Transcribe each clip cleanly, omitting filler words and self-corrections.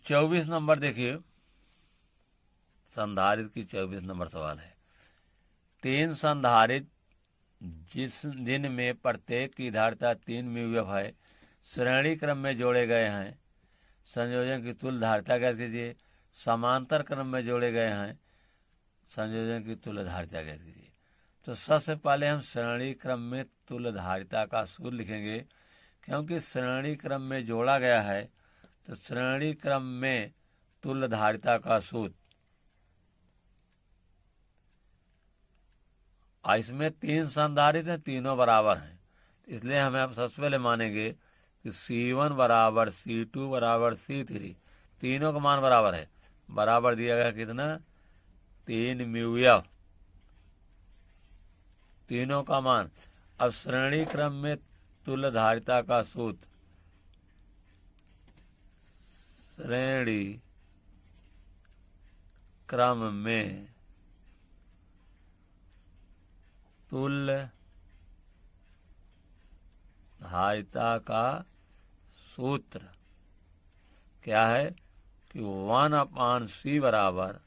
24 number देखिए, संधारित्र की 24 नंबर सवाल है। 3 संधारित्र जिनमें प्रत्येक की धारिता 3 म्यू है श्रेणी क्रम में जोड़े गए हैं, संयोजन की तुल्य धारिता ज्ञात कीजिए। समांतर क्रम में जोड़े गए हैं, संयोजन की तुल्य धारिता ज्ञात कीजिए। तो सबसे पहले हम श्रेणी क्रम में तुल्य धारिता का सूत्र लिखेंगे, क्योंकि श्रेणी क्रम में जोड़ा गया है तो श्रेणी क्रम में तुल्य धारिता का सूत्र। इसमें 3 संधारित्र हैं, तीनों बराबर हैं, इसलिए हमें अब सबसे पहले मानेंगे कि C1 बराबर C2 बराबर C3, तीनों का मान बराबर है। बराबर दिया गया कितना, 3 म्यू, तीनों का मान। अब श्रेणी क्रम में तुल्य धारिता का सूत्र, श्रेणी क्रम में तुल्य धारिता का सूत्र क्या है कि 1/C बराबर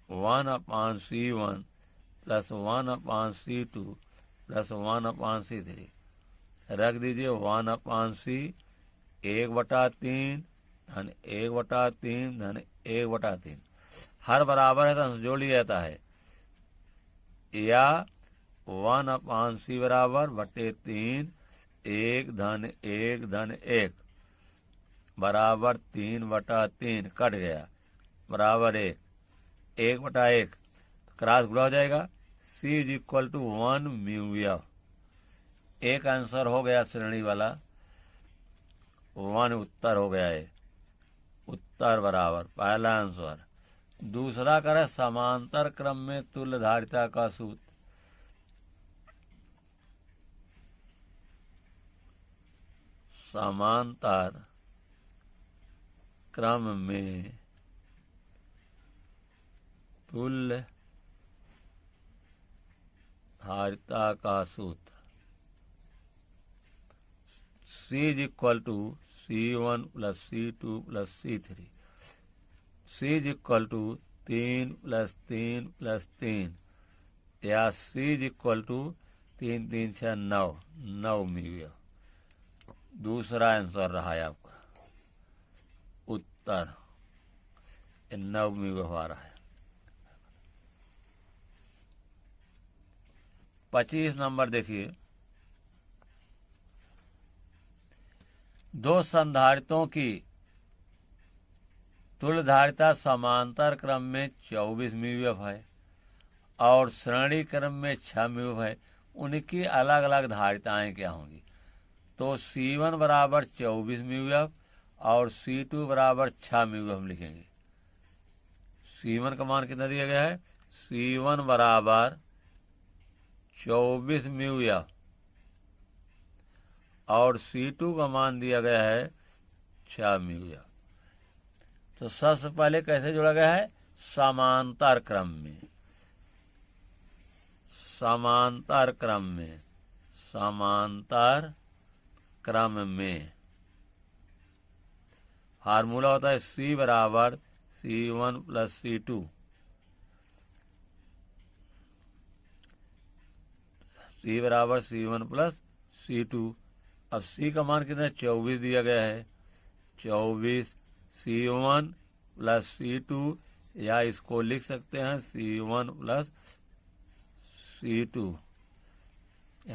1/C1 plus 1/C2 plus 1/C3। रख दीजिए 1/C 1/3 धन 1/3 धन 1/3। हर बराबर है तो जोड़ लिया जाता है, या 1/C बराबर बटे 3 1 धन 1 धन 1 बराबर 3/3 कट गया बराबर 1 1/1 क्रॉस गुणा हो जाएगा। C is equal to 1 mu. एक आंसर हो गया श्रेणी वाला, 1 उत्तर हो गया है, उत्तर बराबर पहला आंसर। दूसरा करें समांतर क्रम में तुल्य धारिता का सूत्र। समांतर क्रम में तुल्य धारिता का सूत्र C is equal to C1 plus C2 plus C3। C is equal to 3 plus 3 plus 3, या C is equal to 3 3 6 9 9 mu. दूसरा आंसर रहा है आपका उत्तर, 9 म्यू आ रहा है। 25 नंबर देखिए, 2 संधारित्रों की तुल्य धारिता समांतर क्रम में 24 म्यू है और श्रेणी क्रम में 6 म्यू है। उनकी अलग अलग धारिताएं क्या होंगी? तो C1 बराबर 24 म्यू और C2 बराबर 6 म्यू हम लिखेंगे। C1 का मान कितना दिया गया है? C1 बराबर 24 म्यू और C2 का मान दिया गया है 6 म्यू। तो सबसे पहले कैसे जोड़ा गया है? समांतर क्रम में, समांतर क्रम में, समांतर क्रम में। फार्मूला होता है C बराबर C1 प्लस C2। C बराबर C1 प्लस C2। अब C का मान कितना? 24 दिया गया है। 24 C1 प्लस C2, या इसको लिख सकते हैं C1 प्लस C2।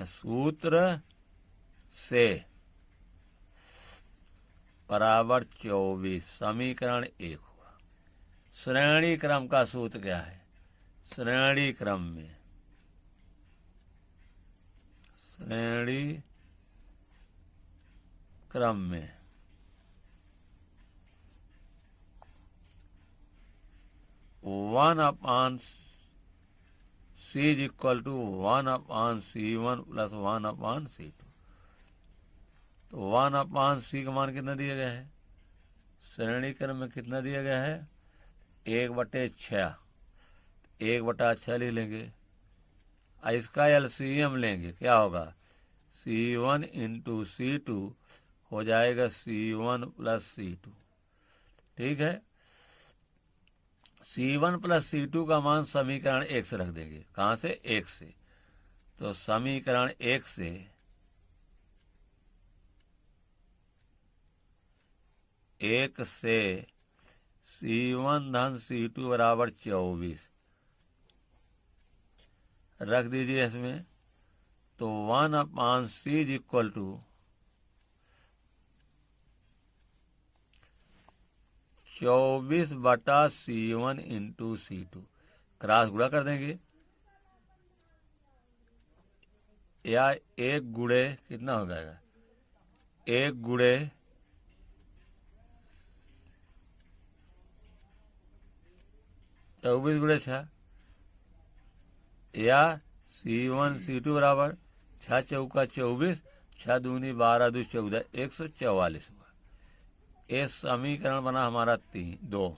सूत्र से बराबर 24, समीकरण 1 हुआ। श्रेणी क्रम का सूत्र क्या है? श्रेणी क्रम में, श्रेणी क्रम में 1/C is equal to 1/C1 plus 1/C2। तो 1/C का मान कितना दिया गया है? श्रेणी क्रम में कितना दिया गया है? 1/6। 1/6 ले लेंगे। इसका LCM लेंगे, क्या होगा? C1 इंटू C2 हो जाएगा C1 प्लस C2। ठीक है। C1 प्लस C2 का मान समीकरण 1 से रख देंगे। कहाँ से? 1 से। तो समीकरण 1 से C1 धन C2 बराबर 24 रख दीजिए इसमें। तो 1/C is equal to 24/C1 into C2 cross गुणा कर देंगे, या 1 गुणे कितना हो जाएगा? 1 गुणे 24 गुणे 6, या C1 C2 बराबर 6 चौका 24, 6 दूनी 12 दू 14, 144 हुआ। ये समीकरण बना हमारा 2।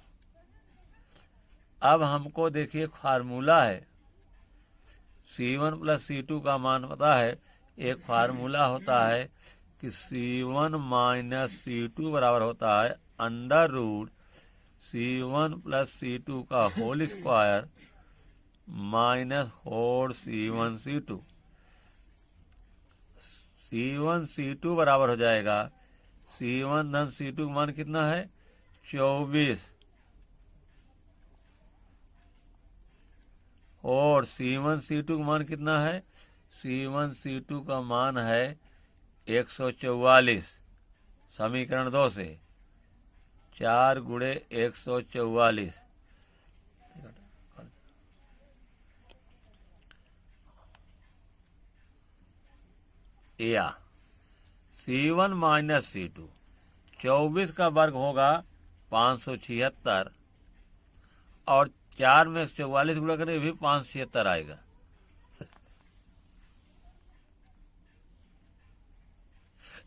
अब हमको देखिए फार्मूला है, C1 प्लस C2 का मान पता है। एक फार्मूला होता है कि C1 माइनस C2 बराबर होता है under root C1 plus C2 का whole square minus 4 C1 C2। C1 C2 बराबर हो जाएगा, C1 धन C2 का मान कितना है? 24, और C1 C2 का मान कितना है? C1 C2 का मान है 144। समीकरण 2 से 4 गुणे 144, या C1 माइनस C2। 24 का वर्ग होगा 576, और 4 में 44 गुणा करें भी 576 आएगा।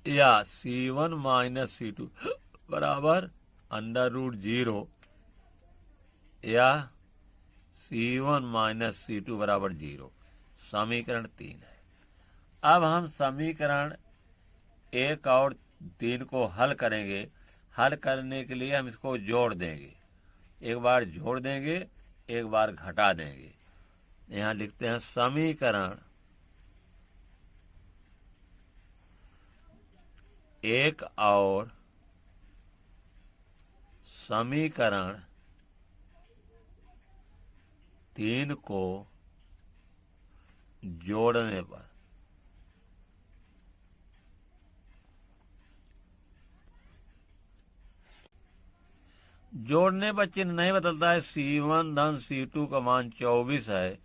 या C1 माइनस C2 बराबर अंडर रूट 0, या C1 माइनस C2 बराबर 0। समीकरण 3 है। अब हम समीकरण 1 और 3 को हल करेंगे। हल करने के लिए हम इसको जोड़ देंगे, एक बार जोड़ देंगे, एक बार घटा देंगे। यहाँ लिखते हैं समीकरण 1 और समीकरण 3 को जोड़ने पर चिन्ह नहीं बदलता है। C1 धन C2 का मान 24 है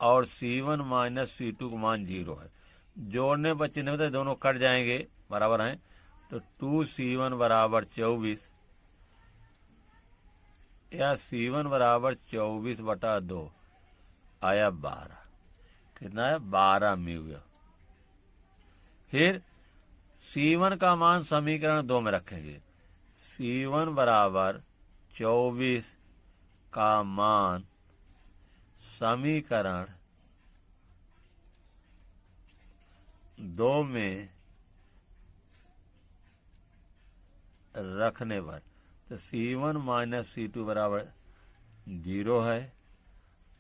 और C1 माइनस C2 का मान 0 है। जोड़ने पर चिन्ह बदलता है, दोनों कट जाएंगे, बराबर हैं। तो 2C1 बराबर 24, या C1 बराबर 24/2 आया 12। कितना है? 12 म्यू। फिर C1 का मान समीकरण 2 में रखेंगे। C1 बराबर 24 का मान समीकरण 2 में रखने पर, तो C1 माइनस C2 बराबर 0 है।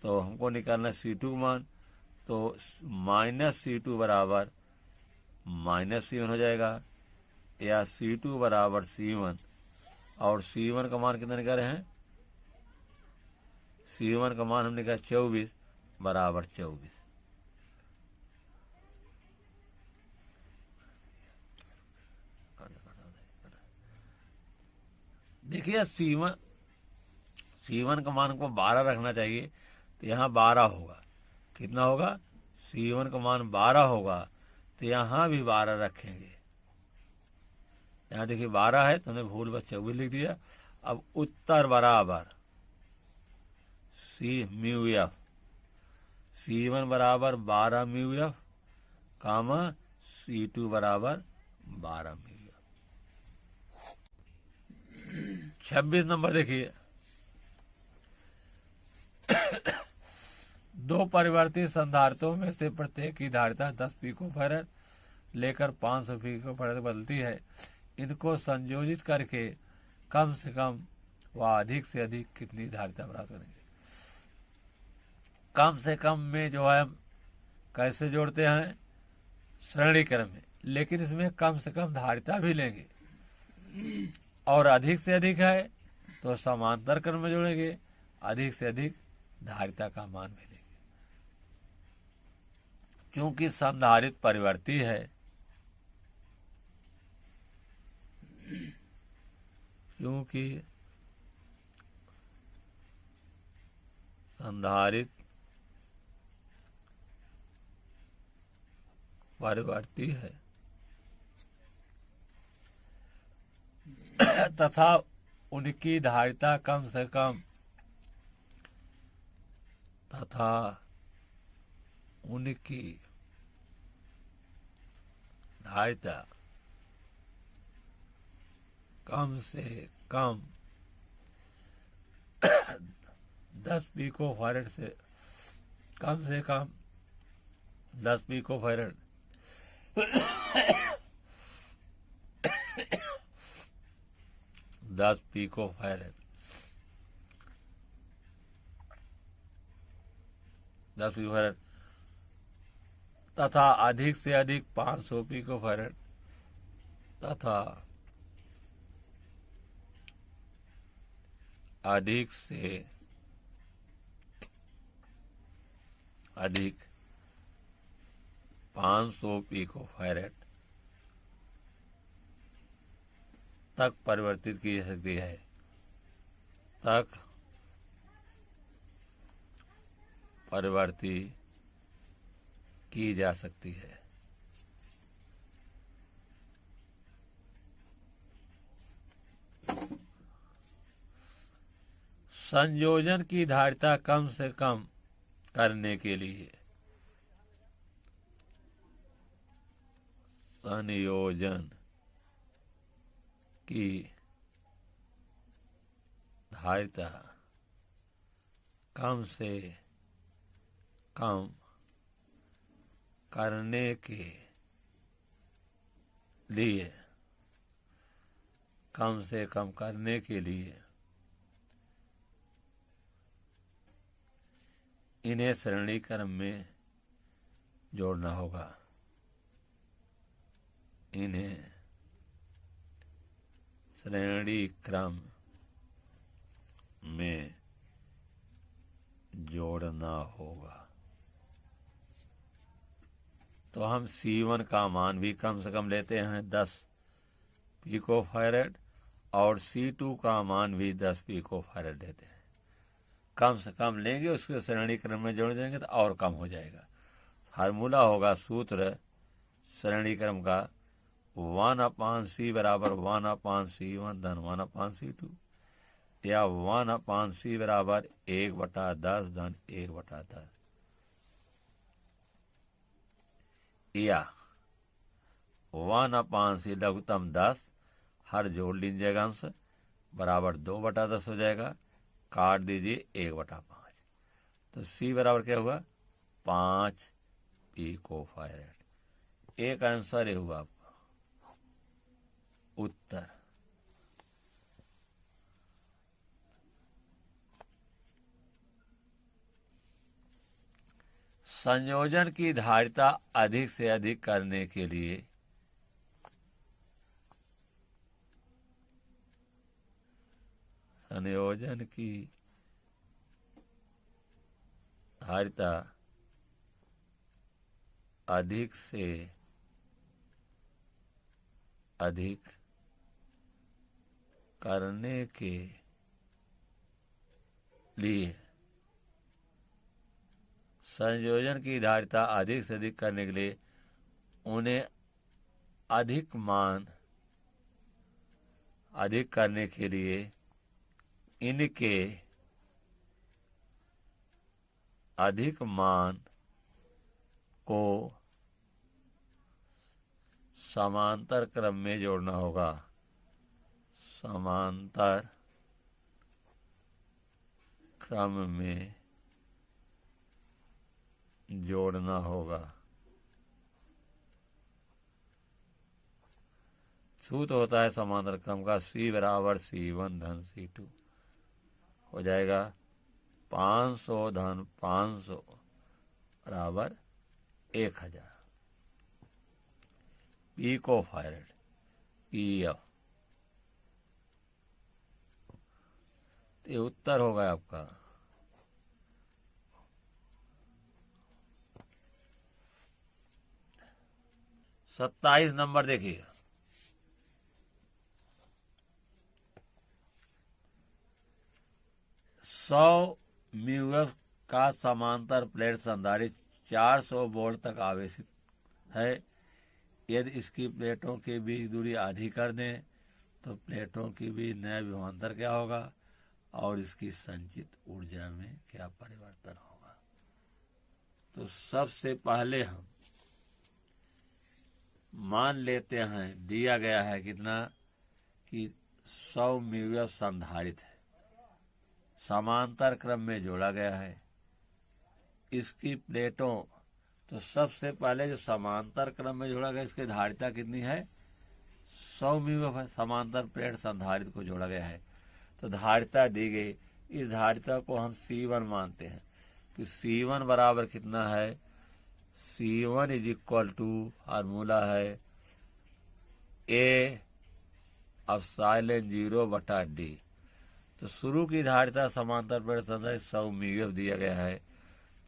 तो हमको निकालना C2 का मान, तो माइनस C2 बराबर माइनस C1 हो जाएगा, या C2 बराबर C1, और C1 का मान कितना निकाले हैं? C1 का मान हमने कहा 24 बराबर 24। देखिए C1 का मान हमको 12 रखना चाहिए, तो यहाँ 12 होगा। कितना होगा? C1 का मान 12 होगा, तो यहाँ भी 12 रखेंगे। यहाँ देखिए 12 है, तो हमने भूल बस 24 लिख दिया। अब उत्तर बराबर C म्यू एफ, C1 बराबर 12 म्यू एफ, कामा C2 बराबर 12 म्यू एफ। 26 नंबर देखिए। दो परिवर्तित संधारित्रों में से प्रत्येक की धारिता 10 पिकोफैरड लेकर 500 पिकोफैरड बदलती है। इनको संयोजित करके कम से कम वह अधिक से अधिक कितनी धारिता प्राप्त करेंगे। कम से कम में जो है हम कैसे जोड़ते हैं, श्रेणी क्रम में, लेकिन इसमें कम से कम धारिता भी लेंगे। और अधिक से अधिक है तो समांतर क्रम में जोड़ेंगे, अधिक से अधिक धारिता का मान भी लेंगे। क्योंकि संधारित परिवर्ती है, क्योंकि संधारित परिवर्ती है तथा उनकी धारिता कम से कम तथा उनकी धारिता कम से कम 10 पिको फैरेड से कम 10 pico farad 10 pico farad 10 pico farad तथा अधिक से अधिक 500 पिको फैरेड तथा अधिक से अधिक 500 पिको फैरेड तक परिवर्तित की जा सकती है, तक परिवर्तित की जा सकती है। संयोजन की धारिता कम से कम करने के लिए संयोजन की धारिता कम से कम करने के लिए कम से कम करने के लिए इन्हें श्रेणी क्रम में जोड़ना होगा। इन्हें श्रेणी क्रम में जोड़ना होगा। तो हम C1 का मान भी कम से कम लेते हैं 10 पिको फैरेड और C2 का मान भी 10 पिको फैरेड लेते हैं। कम से कम लेंगे, उसके श्रेणी क्रम में जोड़ देंगे तो और कम हो जाएगा। फार्मूला होगा, सूत्र श्रेणी क्रम का 1/C बराबर 1/C1 धन 1/C2 या 1/C बराबर 1/10 धन 1/10 या 1/C लघुत्तम 10 हर जोड़ लीजिएगा अंश बराबर 2/10 हो जाएगा, काट दीजिए 1/5। तो C बराबर क्या हुआ 5 पिको फैरेड। एक आंसर ये हुआ आपका उत्तर। संयोजन की धारिता अधिक से अधिक करने के लिए संयोजन की धारिता अधिक से अधिक करने के लिए संयोजन की धारिता अधिक से अधिक करने के लिए उन्हें अधिक करने के लिए इनके अधिक मान को समांतर क्रम में जोड़ना होगा। समांतर क्रम में जोड़ना होगा। सूत्र होता है समांतर क्रम का C बराबर C1 धन C2 हो जाएगा 500 धन 500 बराबर 1000 पिको फैरेड PF। ये उत्तर होगा आपका। सत्ताईस नंबर देखिए, सौ म्यूएफ का समांतर प्लेट संधारित्र 400 वोल्ट तक आवेशित है। यदि इसकी प्लेटों के बीच दूरी आधी कर दें तो प्लेटों के बीच नया विभवांतर क्या होगा और इसकी संचित ऊर्जा में क्या परिवर्तन होगा। तो सबसे पहले हम मान लेते हैं, दिया गया है कितना कि 100 म्यूएफ संधारित्र है, समांतर क्रम में जोड़ा गया है। इसकी प्लेटों, तो सबसे पहले जो समांतर क्रम में जोड़ा गया इसकी धारिता कितनी है, 100 म्यूएफ है। समांतर प्लेट संधारित्र को जोड़ा गया है तो धारिता दी गई। इस धारिता को हम C1 मानते हैं कि C1 बराबर कितना है, C1 is equal to formula है A एप्सिलॉन 0 बटा D। तो शुरू की धारिता समांतर प्लेट संधारित्र 100 म्यूएफ दिया गया है,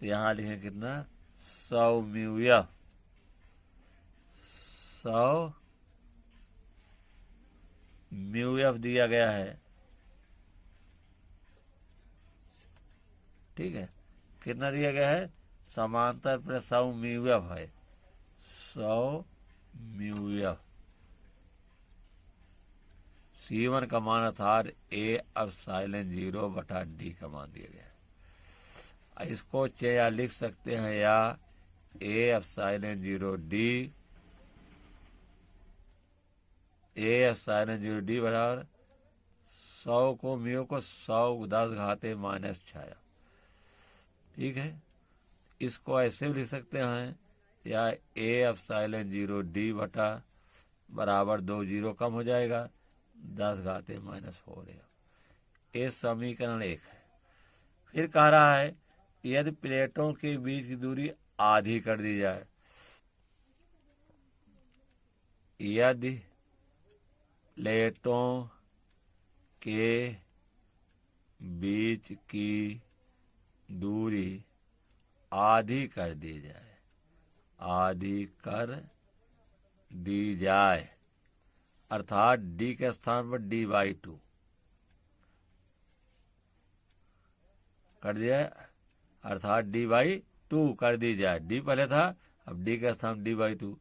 तो यहाँ लिखें कितना, 100 म्यूएफ, 100 म्यूएफ दिया गया है। ठीक है, कितना दिया गया है, समांतर प्लेट 100 म्यूएफ है, 100 म्यूएफ। C1 का मान अर्थात A एप्सिलॉन 0 बटा D का मान दिया गया है। इसको या लिख सकते हैं या A epsilon 0 D, A epsilon 0 D बराबर 100 को म्यू को 100 10 घाते माइनस 6। ठीक है, इसको ऐसे भी लिख सकते हैं या A एप्सिलॉन 0 D बटा बराबर 2 जीरो कम हो जाएगा 10 घाते माइनस 4 है। ये समीकरण 1 है। फिर कह रहा है यदि प्लेटों के बीच की दूरी आधी कर दी जाए, यदि प्लेटों के बीच की दूरी आधी कर दी जाए, आधी कर दी जाए अर्थात D के स्थान पर D/2 कर दिया, अर्थात D/2 कर दी जाए। D पहले था, अब D के स्थान D/2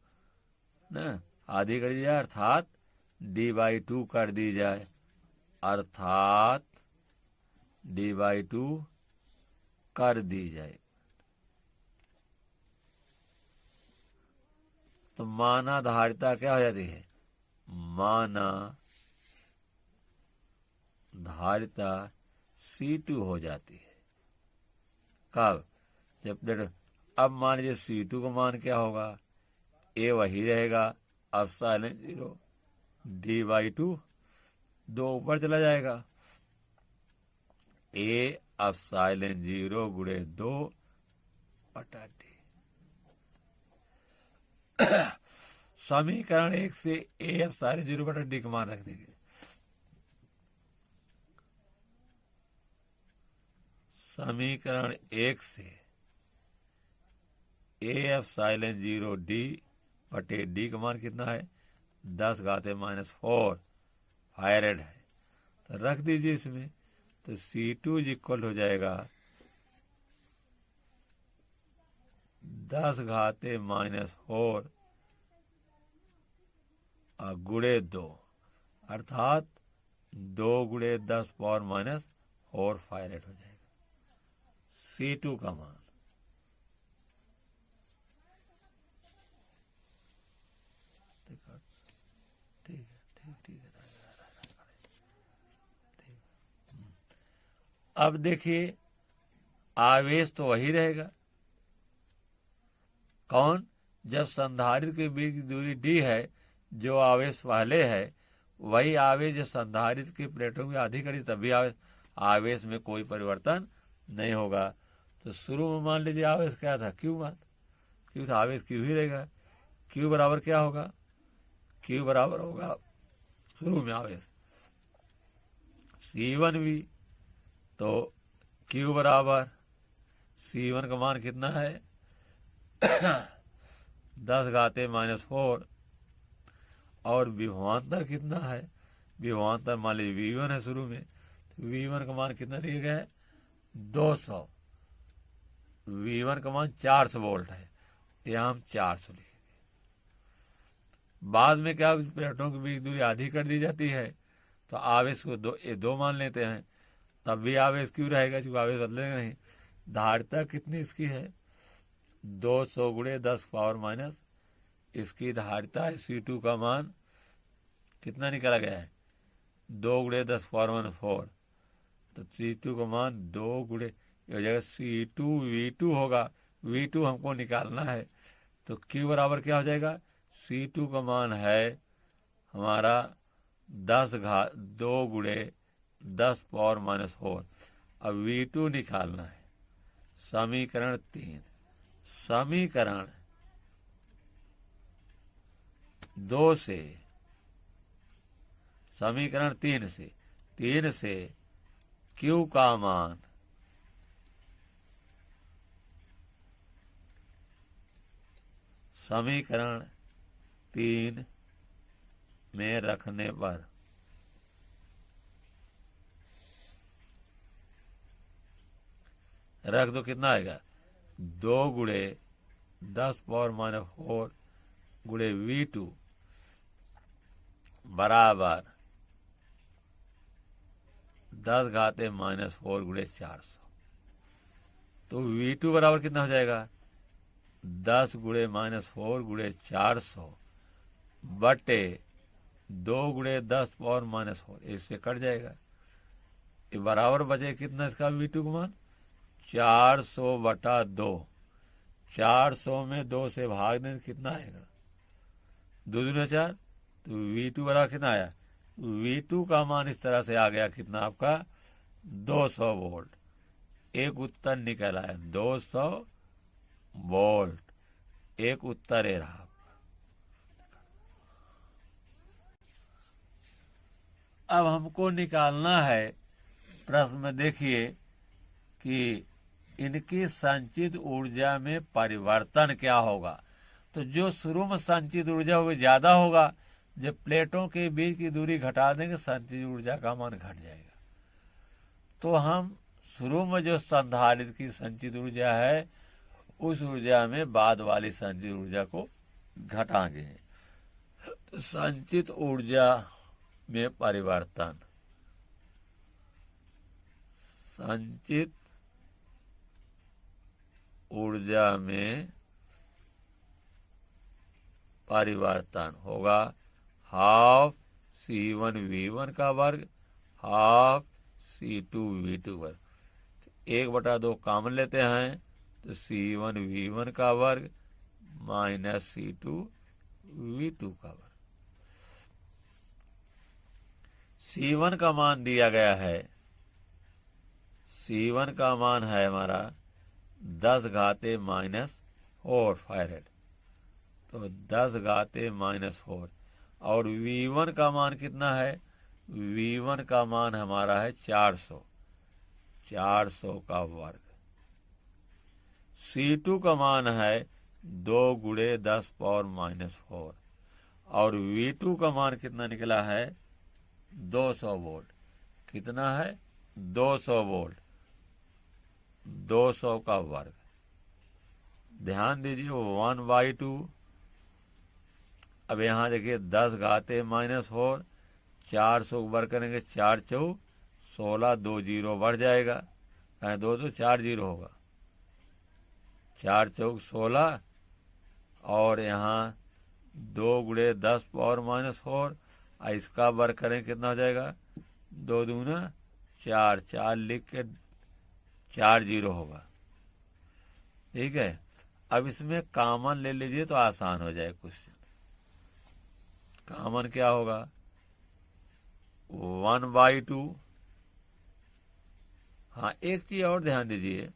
ना, आधी कर दी जाए अर्थात D/2 कर दी जाए, अर्थात D/2 कर दी जाए। तो माना धारिता क्या हो जाती है, माना धारिता C2 हो जाती है। कब, जब प्लेट, अब मान लीजिए C2 का मान क्या होगा, A वही रहेगा एप्सिलॉन 0 D/2, 2 ऊपर चला जाएगा, A एप्सिलॉन 0 गुणे 2 बटा D। समीकरण 1 से A एप्सिलॉन 0 बटा D का मान रख देंगे। समीकरण 1 से A एप्सिलॉन 0 D बटे D का मान कितना है, 10 घाते माइनस 4 फैरेड है। तो रख दीजिए इसमें, तो C2 इज इक्वल हो जाएगा 10 घाते माइनस 4 गुणे 2 अर्थात 2 गुणे 10 पावर माइनस 4 फैरेड हो जाएगा C2 का मान। ठीक है। अब देखिए आवेश तो वही रहेगा, कौन, जब संधारित्र के बीच की दूरी D है, जो आवेश पहले है वही आवेश जो संधारित्र की प्लेटों की आधी करी तभी आवेश। आवेश में कोई परिवर्तन नहीं होगा। तो शुरू में मान लीजिए आवेश क्या था, Q1, Q था, आवेश Q ही रहेगा। Q बराबर क्या होगा, Q बराबर होगा शुरू में आवेश C1V। तो Q बराबर C1 का मान कितना है 10⁻⁻⁴, और विभवांतर कितना है, विभवांतर मान लीजिए V1 है शुरू में, तो V1 का मान कितना दिया गया है 200। V1 का मान 400 वोल्ट है, यहाँ हम 400 लिखेंगे। बाद में क्या, प्लेटों के बीच दूरी आधी कर दी जाती है, तो आवेश को दो मान लेते हैं, तब भी आवेश क्यों रहेगा, क्योंकि आवेश बदलेगा नहीं। धारिता कितनी इसकी है 200 × 10⁻⁻, इसकी धारिता है C2 का मान कितना निकाला गया है 2 × 10⁻⁴, तो C2 का मान 2 × हो जाएगा C2V2 होगा, V2 हमको निकालना है। तो Q बराबर क्या हो जाएगा, C2 का मान है हमारा 2 × 10⁻⁴, अब V2 निकालना है। समीकरण 3, समीकरण 2 से, समीकरण 3 से Q का मान समीकरण 3 में रखने पर रख दो, कितना आएगा 2 × 10⁻⁴ × V2 बराबर 10⁻⁻⁴ × 400। तो V2 बराबर कितना हो जाएगा 10 × -4 × 400 बटे 2 × 10⁻⁴, इससे कट जाएगा। ये बराबर बचे कितना इसका V2 का मान 400/2। 400 में 2 से भाग दें कितना आएगा 2 दूनी 4, तो V2 बराबर कितना आया, V2 का मान इस तरह से आ गया कितना आपका 200 वोल्ट। एक उत्तर निकल आया 200 वोल्ट, एक उत्तर ये रहा। अब हमको निकालना है, प्रश्न में देखिए कि इनकी संचित ऊर्जा में परिवर्तन क्या होगा। तो जो शुरू में संचित ऊर्जा होगी ज्यादा होगा, जब प्लेटों के बीच की दूरी घटा देंगे संचित ऊर्जा का मान घट जाएगा। तो हम शुरू में जो संधारित्र की संचित ऊर्जा है उस ऊर्जा में बाद वाली संचित ऊर्जा को घटाएंगे। तो संचित ऊर्जा में परिवर्तन, संचित ऊर्जा में परिवर्तन होगा हाफ C1V1 का वर्ग हाफ C2V2 वर्ग। 1/2 कॉमन लेते हैं, तो C1V1 का वर्ग माइनस C2V2 का वर्ग। C1 का मान दिया गया है, C1 का मान है हमारा 10⁻⁻⁴ फैरेड, तो 10⁻⁻⁴। और V1 का मान कितना है, V1 का मान हमारा है 400 का वर्ग। C2 का मान है 2 × 10⁻⁴, और V2 का मान कितना निकला है 200 वोल्ट। कितना है 200 वोल्ट, 200 का वर्ग। ध्यान दीजिए 1/2। अब यहाँ देखिए 10⁻⁻⁴, 400 वर्ग करेंगे 4 × 4 = 16, 2 0 बढ़ जाएगा, 2 तो 4 0 होगा, 4 × 16, और यहाँ 2 × 10⁻⁴, इसका वर्ग करें कितना हो जाएगा 2 दूना 4, 4 लिख के 4 0 होगा। ठीक है, अब इसमें कॉमन ले लीजिए तो आसान हो जाए क्वेश्चन। कॉमन क्या होगा 1/2, हाँ, एक चीज और ध्यान दीजिए,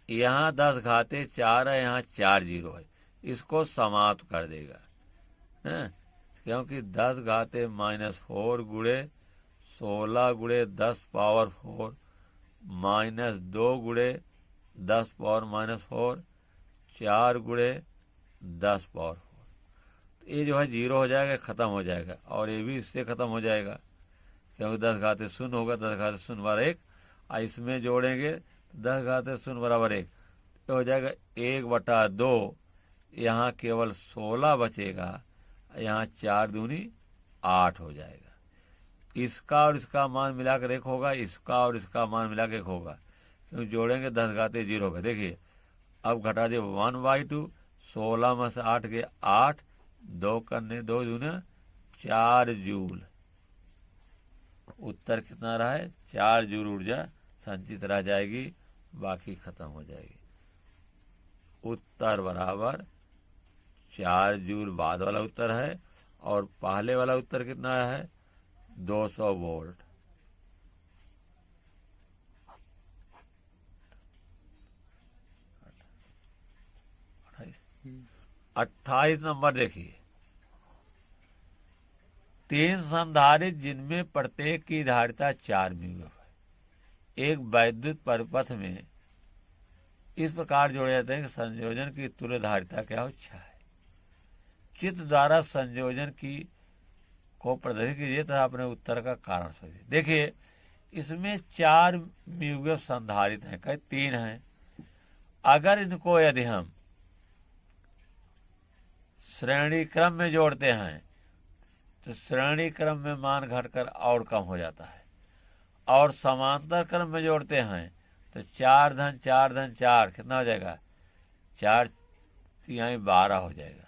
यहाँ 10 घाते 4 है, यहाँ 4 जीरो है, इसको समाप्त कर देगा है, क्योंकि 10 घाते -4 गुणे 16 गुणे 10 पावर 4 -2 गुणे 10 पावर -4 4 गुणे 10 पावर 4, तो ये जो है जीरो हो जाएगा, ख़त्म हो जाएगा, और ये भी इससे ख़त्म हो जाएगा, क्योंकि 10 घाते 0 होगा, 10 घाते 0 बराबर 1, और इसमें जोड़ेंगे 10 घाते 0 बराबर 1, तो हो जाएगा 1/2, यहाँ केवल 16 बचेगा, यहाँ 4 दूनी 8 हो जाएगा। इसका और इसका मान मिलाकर 1 होगा, इसका और इसका मान मिलाकर 1 होगा, क्योंकि जोड़ेंगे 10 घाते 0 होगा। देखिए अब घटा दिए 1/2, 16 में से 8 के 8, 2 करने 2 दूने 4 जूल। उत्तर कितना रहा है? 4 जूल ऊर्जा संचित रह जाएगी, बाकी खत्म हो जाएगी। उत्तर बराबर 4 जूल बाद वाला उत्तर है, और पहले वाला उत्तर कितना है? 200 वोल्ट। अट्ठाईस नंबर देखिए, 3 संधारित्र जिनमें प्रत्येक की धारिता 4 म्यू है, एक वैद्युत परिपथ में इस प्रकार जोड़े जाते हैं कि संयोजन की तुल्य धारिता क्या हो? 6 है। चित्र द्वारा संयोजन की को प्रदर्शित कीजिए तथा अपने उत्तर का कारण सोचिए। देखिए इसमें 4 म्यूगव संधारित हैं, कई 3 हैं। अगर इनको यदि हम श्रेणी क्रम में जोड़ते हैं तो श्रेणी क्रम में मान घटकर और कम हो जाता है, और समांतर क्रम में जोड़ते हैं तो 4 धन 4 धन 4 कितना हो जाएगा? 4 तिहाई 12 हो जाएगा।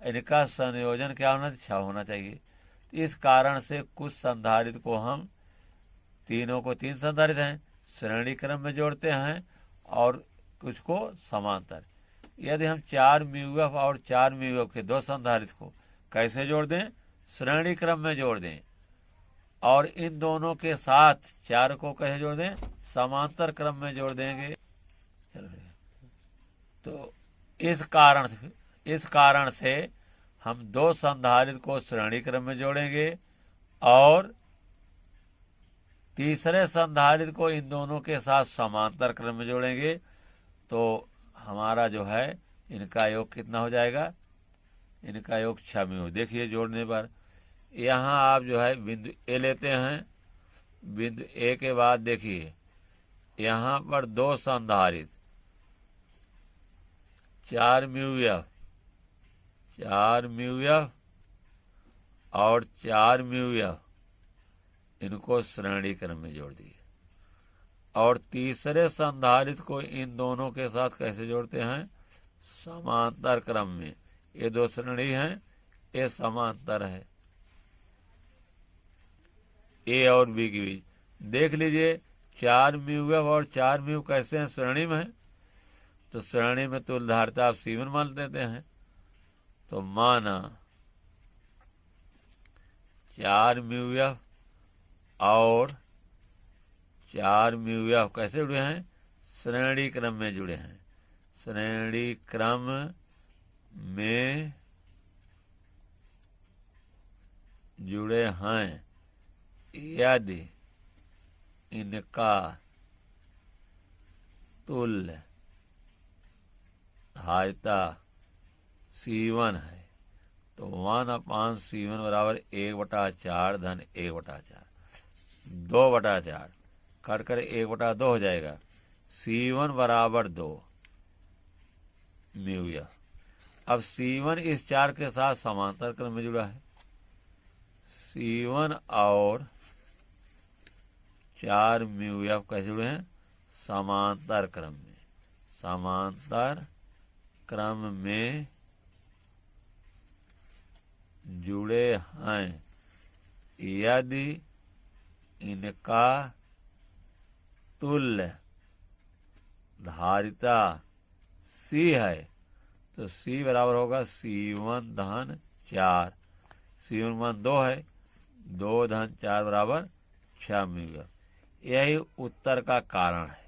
इनका संयोजन क्या होना? 6 होना चाहिए। इस कारण से कुछ संधारित्र को हम तीनों को 3 संधारित्र हैं श्रेणी क्रम में जोड़ते हैं, और कुछ को समांतर। यदि हम 4 म्यूएफ और 4 म्यूएफ के 2 संधारित्र को कैसे जोड़ दें? श्रेणी क्रम में जोड़ दें, और इन दोनों के साथ 4 को कैसे जोड़ दें? समांतर क्रम में जोड़ देंगे। तो इस कारण से हम 2 संधारित्र को श्रेणी क्रम में जोड़ेंगे, और तीसरे संधारित्र को इन दोनों के साथ समांतर क्रम में जोड़ेंगे। तो हमारा जो है इनका योग कितना हो जाएगा? इनका योग 6 म्यू। देखिए जोड़ने पर यहाँ आप जो है बिंदु ए लेते हैं, बिंदु ए के बाद देखिए यहाँ पर 2 संधारित्र 4 म्यूएफ और 4 म्यूएफ, इनको श्रेणी क्रम में जोड़ दिए, और तीसरे संधारित्र को इन दोनों के साथ कैसे जोड़ते हैं? समांतर क्रम में। ये 2 श्रेणी हैं, ये समांतर है ए और बी के बीच। देख लीजिए 4 म्यूएफ और 4 म्यू कैसे हैं? श्रेणी में है, तो श्रेणी में तुल्य धारिता आप C1 मान देते हैं। तो माना 4 म्यूएफ और 4 म्यूएफ कैसे जुड़े हैं? श्रेणी क्रम में जुड़े हैं। श्रेणी क्रम में जुड़े हैं यदि इनका तुल्य धारिता C1 है, तो 1/C1 बराबर 1/4 धन 1/4, 2/4 कट कर 1/2 हो जाएगा। C1 बराबर 2 म्यूएफ। अब C1 इस 4 के साथ समांतर क्रम में जुड़ा है। C1 और 4 म्यूएफ कैसे जुड़े हैं? समांतर क्रम में। समांतर क्रम में जुड़े हैं यदि इनका तुल्य धारिता C है, तो C बराबर होगा C1 धन 4। C1 मान 2 है, 2 धन 4 बराबर 6 म्यूएफ। यही उत्तर का कारण है।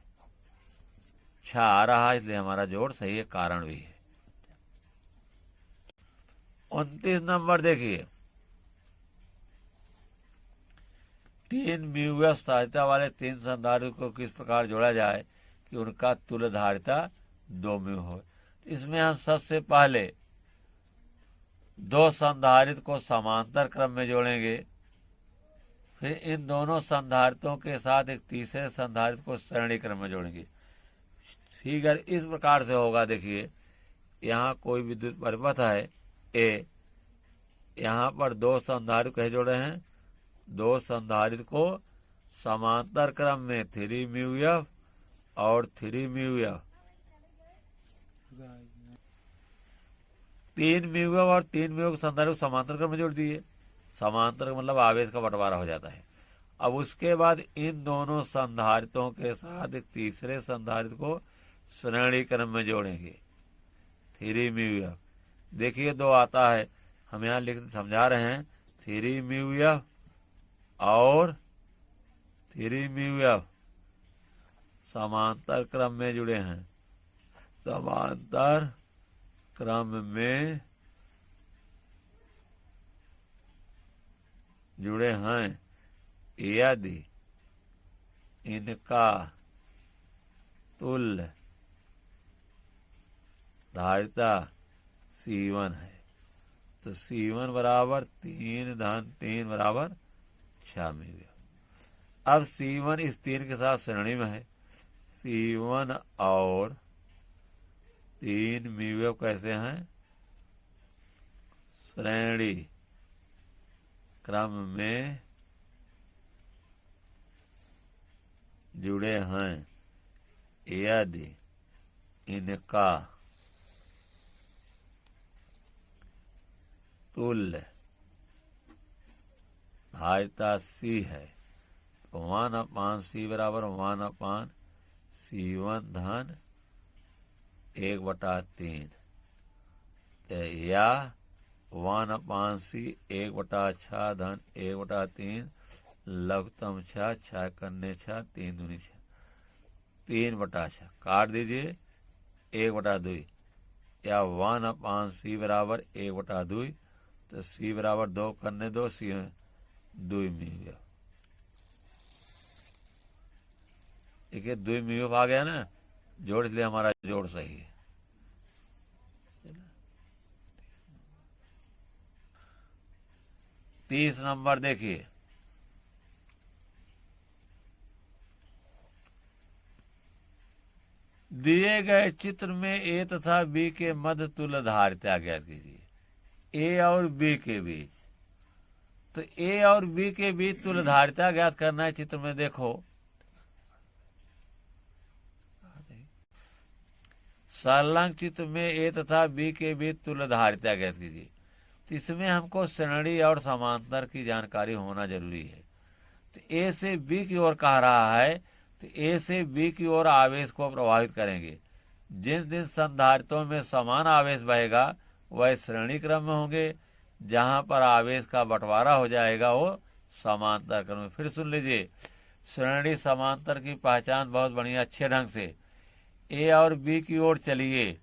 छा आ रहा है इसलिए हमारा जोड़ सही है, कारण भी है। 29 नंबर देखिए, 3 म्यू धारिता वाले 3 संधारित्र को किस प्रकार जोड़ा जाए कि उनका तुल्य धारिता 2 म्यू हो। इसमें हम सबसे पहले 2 संधारित्र को समांतर क्रम में जोड़ेंगे, फिर इन दोनों संधारित्रों के साथ एक तीसरे संधारित्र को श्रेणी क्रम में जोड़ेंगे। फिगर इस प्रकार से होगा। देखिए, यहाँ कोई विद्युत परिपथ है ए, यहाँ पर 2 संधारित्र कहे जोड़े हैं, 2 संधारित्र को समांतर क्रम में 3 म्यू एफ और 3 म्यू एफ, 3 म्यू एफ और 3 म्यू एफ संधारित्र को समांतर क्रम में जोड़ दिए। समांतर मतलब आवेश का बंटवारा हो जाता है। अब उसके बाद इन दोनों संधारित्रों के साथ एक तीसरे संधारित्र को श्रेणी क्रम में जोड़ेंगे, 3 म्यू एफ। देखिए 2 आता है, हम यहाँ लिख समझा रहे हैं, 3 म्यू एफ और 3 म्यू एफ समांतर क्रम में जुड़े हैं, समांतर क्रम में जुड़े हैं यदि इनका तुल्य धारिता C1 है। तो C1 बराबर 3 धन 3 बराबर 6 म्यू एफ। अब C1 इस 3 के साथ श्रेणी में है। C1 और 3 म्यू एफ कैसे हैं? श्रेणी क्रम में जुड़े हैं यदि इनका तुल्य धारिता C है। तो 1/C बराबर 1/C1 धन 1/3, या 1/C 1/6 धन 1/3 लघुत्तम 6, 6 करने 6, 3 दूनी 6, 3/6 काट दीजिए 1/2, या 1/C बराबर 1/2, तो C बराबर 2 करने 2, C 2 म्यू एफ। देखिए 2 म्यू एफ आ गया ना जोड़, इसलिए हमारा जोड़ सही है। 30 नंबर देखिए, दिए गए चित्र में ए तथा बी के मध्य तुल्य धारिता ज्ञात कीजिए। ए और बी के बीच, तो ए और बी के बीच तुल्य धारिता ज्ञात करना है। चित्र में देखो, संलग्न चित्र में ए तथा बी के बीच तुल्य धारिता ज्ञात कीजिए। तो इसमें हमको श्रेणी और समांतर की जानकारी होना जरूरी है। तो ए से बी की ओर कह रहा है, तो ए से बी की ओर आवेश को प्रभावित करेंगे। जिन संधारित्रों में समान आवेश बहेगा वह श्रेणी क्रम में होंगे, जहां पर आवेश का बंटवारा हो जाएगा वो समांतर क्रम में। फिर सुन लीजिए, श्रेणी समांतर की पहचान बहुत बढ़िया अच्छे ढंग से। ए और बी की ओर चलिए,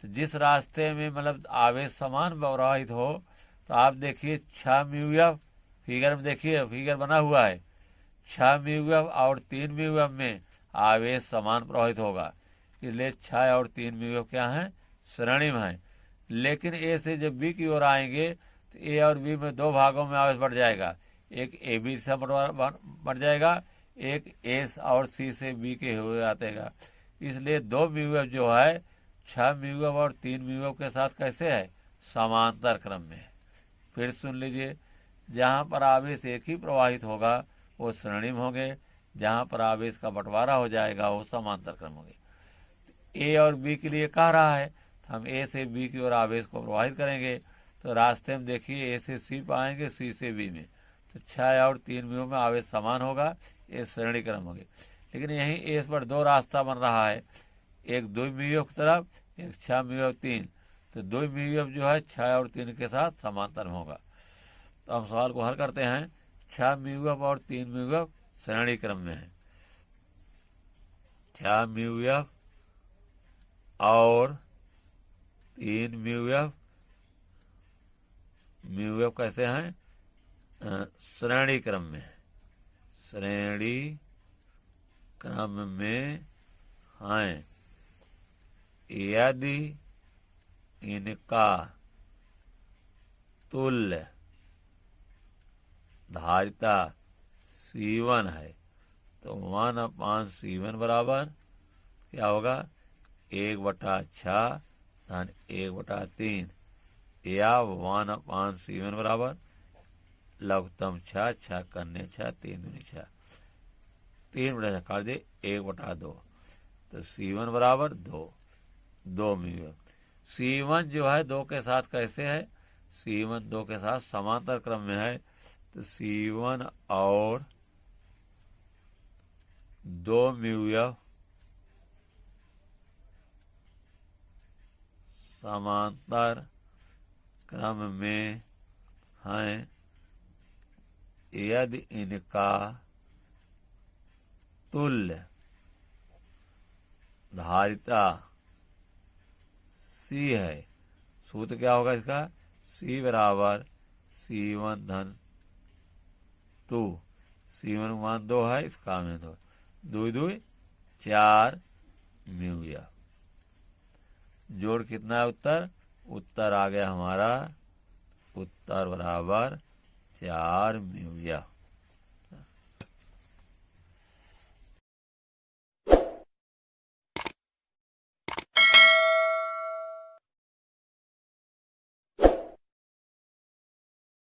तो जिस रास्ते में मतलब आवेश समान प्रवाहित हो, तो आप देखिए 6 म्यू एफ, फिगर में देखिए, फिगर बना हुआ है, 6 म्यू एफ और 3 म्यू एफ में आवेश समान प्रवाहित होगा, इसलिए 6 और 3 म्यू एफ क्या है? श्रेणी में है। लेकिन ए से जब बी की ओर आएंगे तो ए और बी में 2 भागों में आवेश बढ़ जाएगा, एक ए बी से बढ़ जाएगा, एक ए और सी से बी के हुए आतेगा। इसलिए 2 म्यू एफ जो है 6 म्यू एफ और 3 म्यू एफ के साथ कैसे है? समांतर क्रम में है। फिर सुन लीजिए, जहाँ पर आवेश एक ही प्रवाहित होगा वो श्रेणी में होंगे, जहाँ पर आवेश का बंटवारा हो जाएगा वो समांतर क्रम होंगे। ए और बी के लिए कह रहा है, तो हम ए से बी की ओर आवेश को प्रवाहित करेंगे। तो रास्ते में देखिए ए से सी पाएंगे, सी से बी में, तो 6 और 3 म्यू में आवेश समान होगा, ये श्रेणी क्रम होंगे। लेकिन यहीं ए पर 2 रास्ता बन रहा है, एक 2 म्यू की तरफ, एक 6 म्यू 3, तो 2 म्यू जो है 6 और 3 के साथ समांतर में होगा। तो हम सवाल को हल करते हैं। 6 म्यू और 3 म्यू श्रेणी क्रम में है, 6 म्यू एफ और 3 म्यू एफ। म्यू एफ कैसे हैं? श्रेणी क्रम में, श्रेणी क्रम में हैं यदि इनका तुल्य धारिता C1 है तो 1/C1 बराबर क्या होगा? 1/6 धन 1/3 या 1/C1 बराबर लघुत्तम 6, 6 करने 6, 3 दूनी 6, 3/6 काट दे 1/2 तो C1 बराबर 2 म्यू। C1 जो है 2 के साथ कैसे है? C1 2 के साथ समांतर क्रम में है तो C1 और 2 म्यू एफ समांतर क्रम में हैं यदि इनका तुल्य धारिता C है। सूत्र क्या होगा इसका? C बराबर C1 धन 2, C1 मान 2 है, इसका में 2, 2 2 4 म्यू एफ। जोड़ कितना है उत्तर? उत्तर आ गया हमारा, उत्तर बराबर 4 म्यू एफ।